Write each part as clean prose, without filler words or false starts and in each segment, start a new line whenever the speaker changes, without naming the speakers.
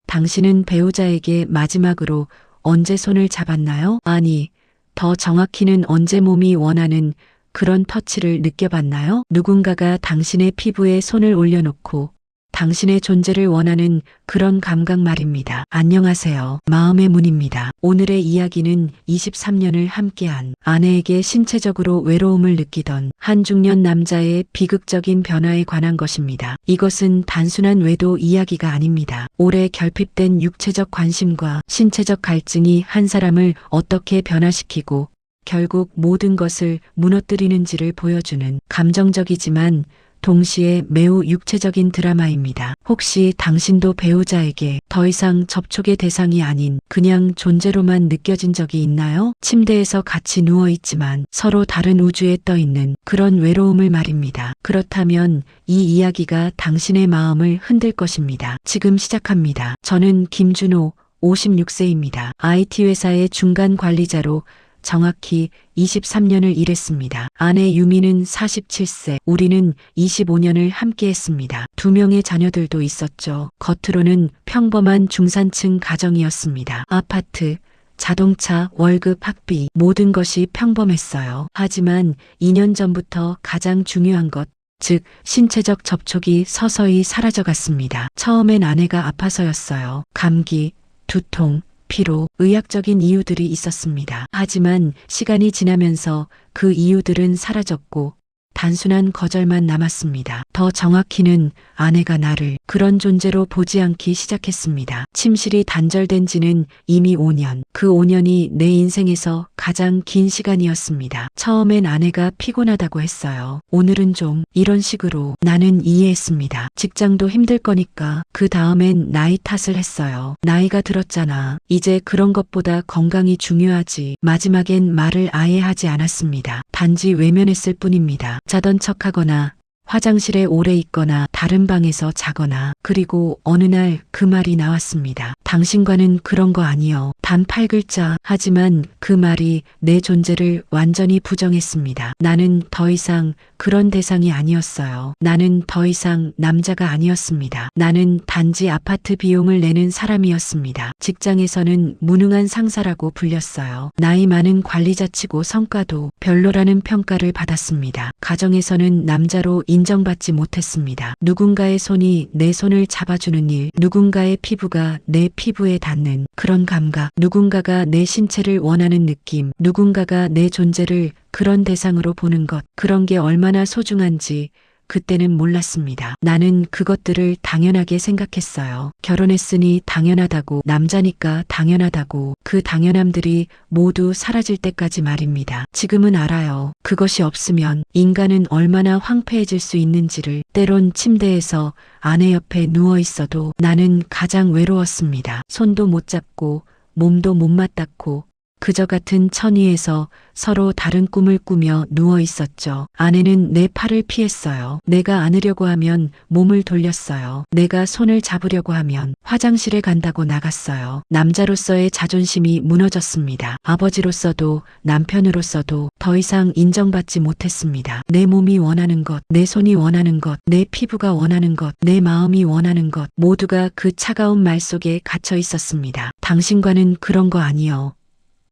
당신은 배우자에게 마지막으로 언제 손을 잡았나요? 아니, 더 정확히는 언제 몸이 원하는 그런 터치를 느껴봤나요? 누군가가 당신의 피부에 손을 올려놓고 당신의 존재를 원하는 그런 감각 말입니다. 안녕하세요. 마음의 문입니다. 오늘의 이야기는 23년을 함께한 아내에게 신체적으로 외로움을 느끼던 한 중년 남자의 비극적인 변화에 관한 것입니다. 이것은 단순한 외도 이야기가 아닙니다. 오래 결핍된 육체적 관심과 신체적 갈증이 한 사람을 어떻게 변화시키고 결국 모든 것을 무너뜨리는지를 보여주는 감정적이지만 동시에 매우 육체적인 드라마입니다. 혹시 당신도 배우자에게 더 이상 접촉의 대상이 아닌 그냥 존재로만 느껴진 적이 있나요? 침대에서 같이 누워있지만 서로 다른 우주에 떠있는 그런 외로움을 말입니다. 그렇다면 이 이야기가 당신의 마음을 흔들 것입니다. 지금 시작합니다. 저는 김준호, 56세입니다. IT 회사의 중간 관리자로 정확히 23년을 일했습니다. 아내 유미는 47세, 우리는 25년을 함께했습니다. 2명의 자녀들도 있었죠. 겉으로는 평범한 중산층 가정이었습니다. 아파트, 자동차, 월급, 학비, 모든 것이 평범했어요. 하지만 2년 전부터 가장 중요한 것, 즉 신체적 접촉이 서서히 사라져갔습니다. 처음엔 아내가 아파서였어요. 감기, 두통, 피로, 의학적인 이유들이 있었습니다. 하지만 시간이 지나면서 그 이유들은 사라졌고 단순한 거절만 남았습니다. 더 정확히는 아내가 나를 그런 존재로 보지 않기 시작했습니다. 침실이 단절된 지는 이미 5년. 그 5년이 내 인생에서 가장 긴 시간이었습니다. 처음엔 아내가 피곤하다고 했어요. 오늘은 좀 이런 식으로 나는 이해했습니다. 직장도 힘들 거니까. 그 다음엔 나이 탓을 했어요. 나이가 들었잖아. 이제 그런 것보다 건강이 중요하지. 마지막엔 말을 아예 하지 않았습니다. 단지 외면했을 뿐입니다. 자던 척하거나 화장실에 오래 있거나 다른 방에서 자거나 그리고 어느 날 그 말이 나왔습니다. 당신과는 그런 거 아니요. 단 8글자. 하지만 그 말이 내 존재를 완전히 부정했습니다. 나는 더 이상 그런 대상이 아니었어요. 나는 더 이상 남자가 아니었습니다. 나는 단지 아파트 비용을 내는 사람이었습니다. 직장에서는 무능한 상사라고 불렸어요. 나이 많은 관리자치고 성과도 별로라는 평가를 받았습니다. 가정에서는 남자로 인정받지 못했습니다. 누군가의 손이 내 손을 잡아주는 일, 누군가의 피부가 내 피부에 닿는 그런 감각, 누군가가 내 신체를 원하는 느낌, 누군가가 내 존재를 그런 대상으로 보는 것, 그런 게 얼마나 소중한지 그때는 몰랐습니다. 나는 그것들을 당연하게 생각했어요. 결혼했으니 당연하다고, 남자니까 당연하다고, 그 당연함들이 모두 사라질 때까지 말입니다. 지금은 알아요. 그것이 없으면 인간은 얼마나 황폐해질 수 있는지를. 때론 침대에서 아내 옆에 누워 있어도 나는 가장 외로웠습니다. 손도 못 잡고 몸도 못 맞닿고 그저 같은 천위에서 서로 다른 꿈을 꾸며 누워 있었죠. 아내는 내 팔을 피했어요. 내가 안으려고 하면 몸을 돌렸어요. 내가 손을 잡으려고 하면 화장실에 간다고 나갔어요. 남자로서의 자존심이 무너졌습니다. 아버지로서도 남편으로서도 더 이상 인정받지 못했습니다. 내 몸이 원하는 것, 내 손이 원하는 것, 내 피부가 원하는 것, 내 마음이 원하는 것, 모두가 그 차가운 말 속에 갇혀 있었습니다. 당신과는 그런 거 아니요.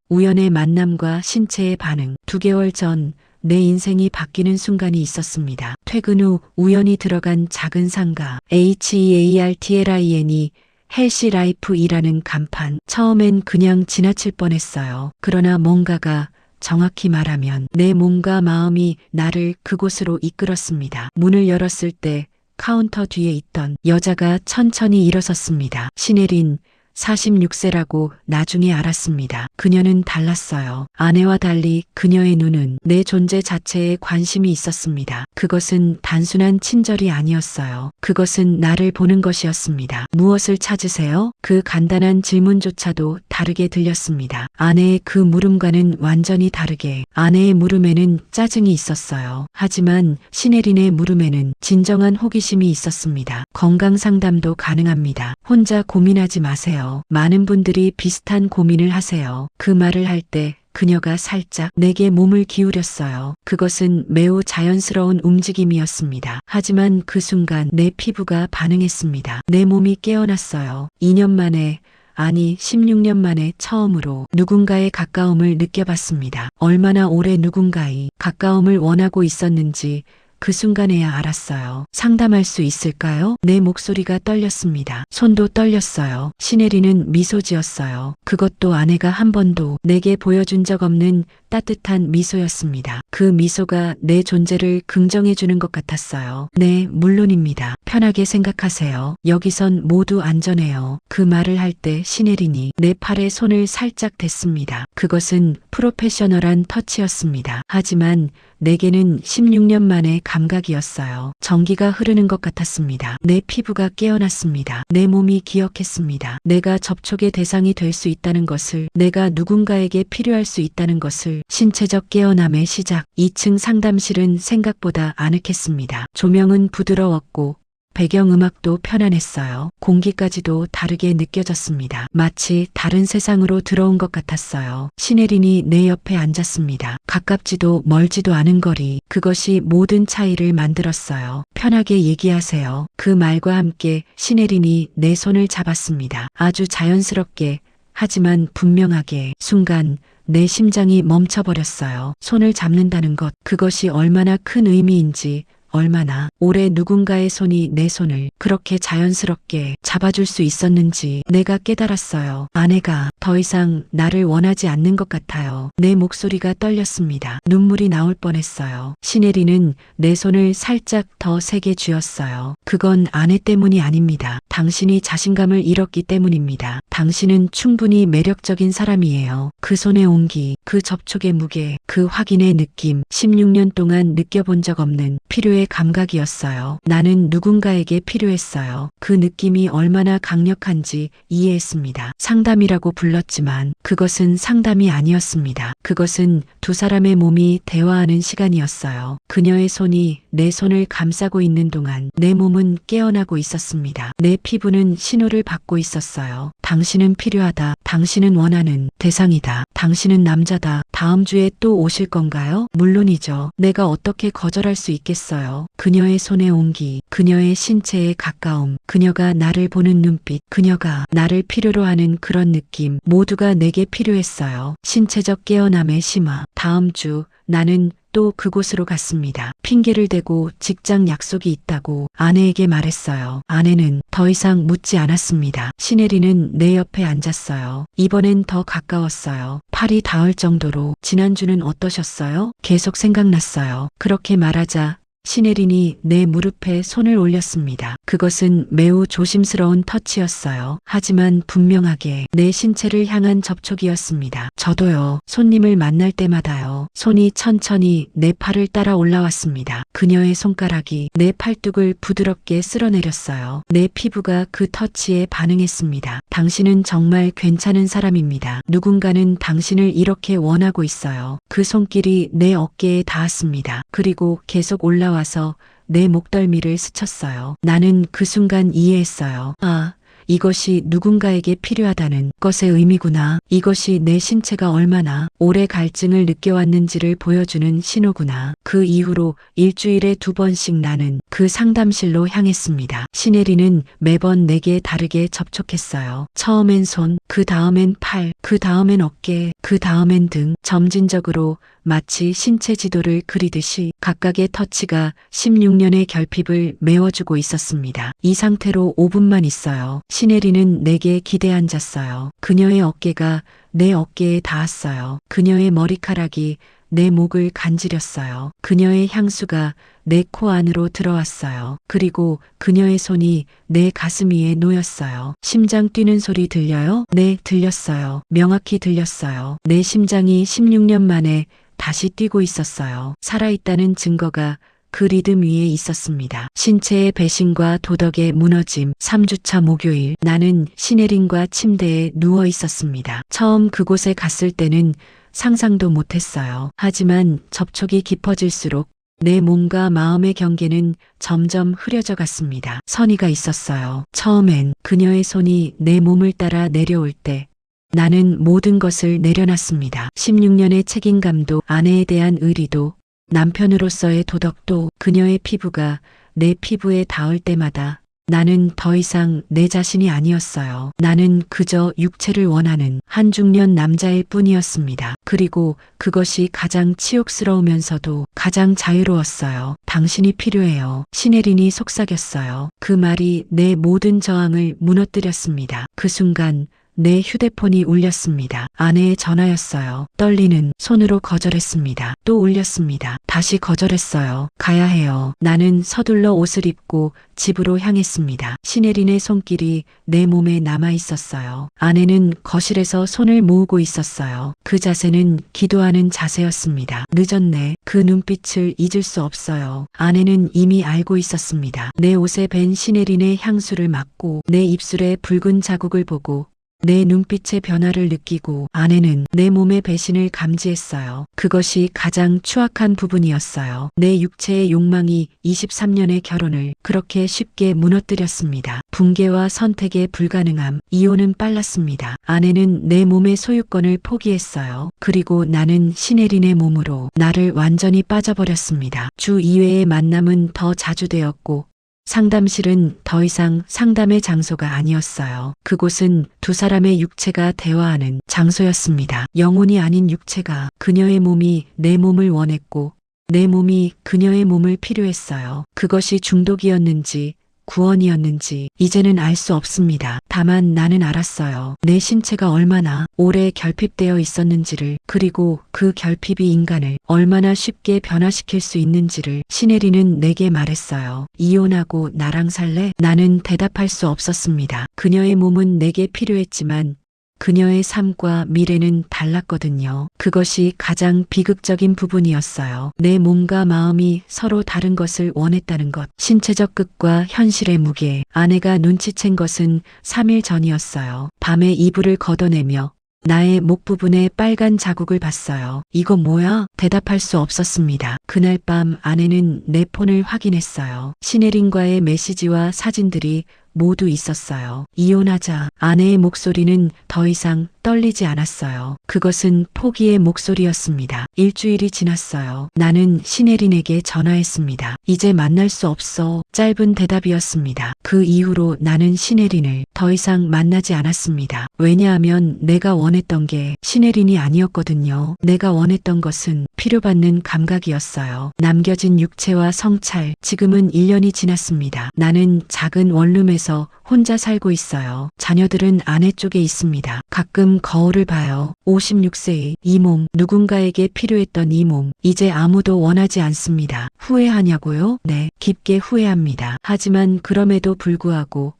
우연의 만남과 신체의 반응. 2개월 전 내 인생이 바뀌는 순간이 있었습니다. 퇴근 후 우연히 들어간 작은 상가 HEARTLINE 헬시 라이프이라는 간판. 처음엔 그냥 지나칠 뻔했어요. 그러나 뭔가가, 정확히 말하면 내 몸과 마음이 나를 그곳으로 이끌었습니다. 문을 열었을 때 카운터 뒤에 있던 여자가 천천히 일어섰습니다. 신혜린, 46세라고 나중에 알았습니다. 그녀는 달랐어요. 아내와 달리 그녀의 눈은 내 존재 자체에 관심이 있었습니다. 그것은 단순한 친절이 아니었어요. 그것은 나를 보는 것이었습니다. 무엇을 찾으세요? 그 간단한 질문조차도 다르게 들렸습니다. 아내의 그 물음과는 완전히 다르게. 아내의 물음에는 짜증이 있었어요. 하지만 신혜린의 물음에는 진정한 호기심이 있었습니다. 건강 상담도 가능합니다. 혼자 고민하지 마세요. 많은 분들이 비슷한 고민을 하세요. 그 말을 할 때 그녀가 살짝 내게 몸을 기울였어요. 그것은 매우 자연스러운 움직임이었습니다. 하지만 그 순간 내 피부가 반응했습니다. 내 몸이 깨어났어요. 2년 만에, 아니 16년 만에 처음으로 누군가의 가까움을 느껴봤습니다. 얼마나 오래 누군가의 가까움을 원하고 있었는지 그 순간에야 알았어요. 상담할 수 있을까요? 내 목소리가 떨렸습니다. 손도 떨렸어요. 신혜리는 미소 지었어요. 그것도 아내가 한 번도 내게 보여준 적 없는 따뜻한 미소였습니다. 그 미소가 내 존재를 긍정해주는 것 같았어요. 네, 물론입니다. 편하게 생각하세요. 여기선 모두 안전해요. 그 말을 할 때 신혜린이 내 팔에 손을 살짝 댔습니다. 그것은 프로페셔널한 터치였습니다. 하지만 내게는 16년 만의 감각이었어요. 전기가 흐르는 것 같았습니다. 내 피부가 깨어났습니다. 내 몸이 기억했습니다. 내가 접촉의 대상이 될 수 있다는 것을, 내가 누군가에게 필요할 수 있다는 것을. 신체적 깨어남의 시작. 2층 상담실은 생각보다 아늑했습니다. 조명은 부드러웠고 배경음악도 편안했어요. 공기까지도 다르게 느껴졌습니다. 마치 다른 세상으로 들어온 것 같았어요. 신혜린이 내 옆에 앉았습니다. 가깝지도 멀지도 않은 거리, 그것이 모든 차이를 만들었어요. 편하게 얘기하세요. 그 말과 함께 신혜린이 내 손을 잡았습니다. 아주 자연스럽게, 하지만 분명하게. 순간 내 심장이 멈춰버렸어요. 손을 잡는다는 것, 그것이 얼마나 큰 의미인지, 얼마나 오래 누군가의 손이 내 손을 그렇게 자연스럽게 잡아줄 수 있었는지 내가 깨달았어요. 아내가 더 이상 나를 원하지 않는 것 같아요. 내 목소리가 떨렸습니다. 눈물이 나올 뻔했어요. 신혜리는 내 손을 살짝 더 세게 쥐었어요. 그건 아내 때문이 아닙니다. 당신이 자신감을 잃었기 때문입니다. 당신은 충분히 매력적인 사람이에요. 그 손의 온기, 그 접촉의 무게, 그 확인의 느낌, 16년 동안 느껴본 적 없는 필요의 감각이었어요. 나는 누군가에게 필요했어요. 그 느낌이 얼마나 강력한지 이해했습니다. 상담이라고 불렀지만 그것은 상담이 아니었습니다. 그것은 두 사람의 몸이 대화하는 시간이었어요. 그녀의 손이 내 손을 감싸고 있는 동안 내 몸은 깨어나고 있었습니다. 내 피부는 신호를 받고 있었어요. 당신은 필요하다. 당신은 원하는 대상이다. 당신은 남자다. 다음 주에 또 오실 건가요? 물론이죠. 내가 어떻게 거절할 수 있겠어요. 그녀의 손의 온기, 그녀의 신체의 가까움, 그녀가 나를 보는 눈빛, 그녀가 나를 필요로 하는 그런 느낌, 모두가 내게 필요했어요. 신체적 깨어남의 심화. 다음 주 나는 또 그곳으로 갔습니다. 핑계를 대고 직장 약속이 있다고 아내에게 말했어요. 아내는 더 이상 묻지 않았습니다. 신혜리는 내 옆에 앉았어요. 이번엔 더 가까웠어요. 팔이 닿을 정도로. 지난주는 어떠셨어요? 계속 생각났어요. 그렇게 말하자 신혜린이 내 무릎에 손을 올렸습니다. 그것은 매우 조심스러운 터치였어요. 하지만 분명하게 내 신체를 향한 접촉이었습니다. 저도요. 손님을 만날 때마다요. 손이 천천히 내 팔을 따라 올라왔습니다. 그녀의 손가락이 내 팔뚝을 부드럽게 쓸어내렸어요. 내 피부가 그 터치에 반응했습니다. 당신은 정말 괜찮은 사람입니다. 누군가는 당신을 이렇게 원하고 있어요. 그 손길이 내 어깨에 닿았습니다. 그리고 계속 올라와서 내 목덜미를 스쳤어요. 나는 그 순간 이해했어요. 아, 이것이 누군가에게 필요하다는 것의 의미구나. 이것이 내 신체가 얼마나 오래 갈증을 느껴왔는지를 보여주는 신호구나. 그 이후로 일주일에 2번씩 나는 그 상담실로 향했습니다. 신혜리는 매번 내게 다르게 접촉했어요. 처음엔 손, 그 다음엔 팔, 그 다음엔 어깨, 그 다음엔 등. 점진적으로 마치 신체 지도를 그리듯이 각각의 터치가 16년의 결핍을 메워주고 있었습니다. 이 상태로 5분만 있어요. 신혜리는 내게 기대 앉았어요. 그녀의 어깨가 내 어깨에 닿았어요. 그녀의 머리카락이 내 목을 간지렸어요. 그녀의 향수가 내 코 안으로 들어왔어요. 그리고 그녀의 손이 내 가슴 위에 놓였어요. 심장 뛰는 소리 들려요? 네, 들렸어요. 명확히 들렸어요. 내 심장이 16년 만에 다시 뛰고 있었어요. 살아있다는 증거가 그 리듬 위에 있었습니다. 신체의 배신과 도덕의 무너짐. 3주차 목요일, 나는 신혜린과 침대에 누워 있었습니다. 처음 그곳에 갔을 때는 상상도 못했어요. 하지만 접촉이 깊어질수록 내 몸과 마음의 경계는 점점 흐려져 갔습니다. 선의가 있었어요. 처음엔 그녀의 손이 내 몸을 따라 내려올 때 나는 모든 것을 내려놨습니다. 16년의 책임감도, 아내에 대한 의리도, 남편으로서의 도덕도, 그녀의 피부가 내 피부에 닿을 때마다 나는 더 이상 내 자신이 아니었어요. 나는 그저 육체를 원하는 한 중년 남자일 뿐이었습니다. 그리고 그것이 가장 치욕스러우면서도 가장 자유로웠어요. 당신이 필요해요. 신혜린이 속삭였어요. 그 말이 내 모든 저항을 무너뜨렸습니다. 그 순간 내 휴대폰이 울렸습니다. 아내의 전화였어요. 떨리는 손으로 거절했습니다. 또 울렸습니다. 다시 거절했어요. 가야 해요. 나는 서둘러 옷을 입고 집으로 향했습니다. 신혜린의 손길이 내 몸에 남아 있었어요. 아내는 거실에서 손을 모으고 있었어요. 그 자세는 기도하는 자세였습니다. 늦었네. 그 눈빛을 잊을 수 없어요. 아내는 이미 알고 있었습니다. 내 옷에 밴 신혜린의 향수를 맡고, 내 입술에 붉은 자국을 보고, 내 눈빛의 변화를 느끼고, 아내는 내 몸의 배신을 감지했어요. 그것이 가장 추악한 부분이었어요. 내 육체의 욕망이 23년의 결혼을 그렇게 쉽게 무너뜨렸습니다. 붕괴와 선택의 불가능함, 이혼은 빨랐습니다. 아내는 내 몸의 소유권을 포기했어요. 그리고 나는 신혜린의 몸으로 나를 완전히 빠져버렸습니다. 주 2회의 만남은 더 자주 되었고, 상담실은 더 이상 상담의 장소가 아니었어요. 그곳은 두 사람의 육체가 대화하는 장소였습니다. 영혼이 아닌 육체가, 그녀의 몸이 내 몸을 원했고 내 몸이 그녀의 몸을 필요했어요. 그것이 중독이었는지 구원이었는지 이제는 알 수 없습니다. 다만 나는 알았어요. 내 신체가 얼마나 오래 결핍되어 있었는지를, 그리고 그 결핍이 인간을 얼마나 쉽게 변화시킬 수 있는지를. 신혜린은 내게 말했어요. 이혼하고 나랑 살래? 나는 대답할 수 없었습니다. 그녀의 몸은 내게 필요했지만 그녀의 삶과 미래는 달랐거든요. 그것이 가장 비극적인 부분이었어요. 내 몸과 마음이 서로 다른 것을 원했다는 것. 신체적 끝과 현실의 무게. 아내가 눈치챈 것은 3일 전이었어요. 밤에 이불을 걷어내며 나의 목 부분에 빨간 자국을 봤어요. 이거 뭐야? 대답할 수 없었습니다. 그날 밤 아내는 내 폰을 확인했어요. 신혜린과의 메시지와 사진들이 모두 있었어요. 이혼하자. 아내의 목소리는 더 이상 떨리지 않았어요. 그것은 포기의 목소리였습니다. 일주일이 지났어요. 나는 신혜린에게 전화했습니다. 이제 만날 수 없어. 짧은 대답이었습니다. 그 이후로 나는 신혜린을 더 이상 만나지 않았습니다. 왜냐하면 내가 원했던 게 신혜린이 아니었거든요. 내가 원했던 것은 필요받는 감각이었어요. 남겨진 육체와 성찰. 지금은 1년이 지났습니다. 나는 작은 원룸에서 혼자 살고 있어요. 자녀들은 아내 쪽에 있습니다. 가끔 거울을 봐요. 56세의 이 몸, 누군가에게 필요했던 이 몸, 이제 아무도 원하지 않습니다. 후회하냐고요? 네, 깊게 후회합니다. 하지만 그럼에도 불구하고,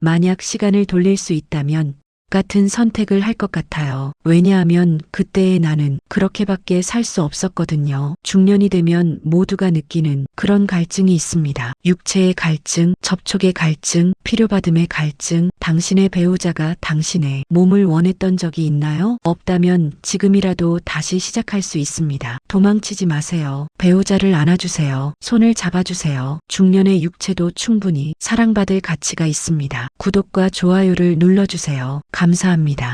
만약 시간을 돌릴 수 있다면 같은 선택을 할 것 같아요. 왜냐하면 그때의 나는 그렇게밖에 살 수 없었거든요. 중년이 되면 모두가 느끼는 그런 갈증이 있습니다. 육체의 갈증, 접촉의 갈증, 필요받음의 갈증. 당신의 배우자가 당신의 몸을 원했던 적이 있나요? 없다면 지금이라도 다시 시작할 수 있습니다. 도망치지 마세요. 배우자를 안아주세요. 손을 잡아주세요. 중년의 육체도 충분히 사랑받을 가치가 있습니다. 구독과 좋아요를 눌러주세요. 감사합니다.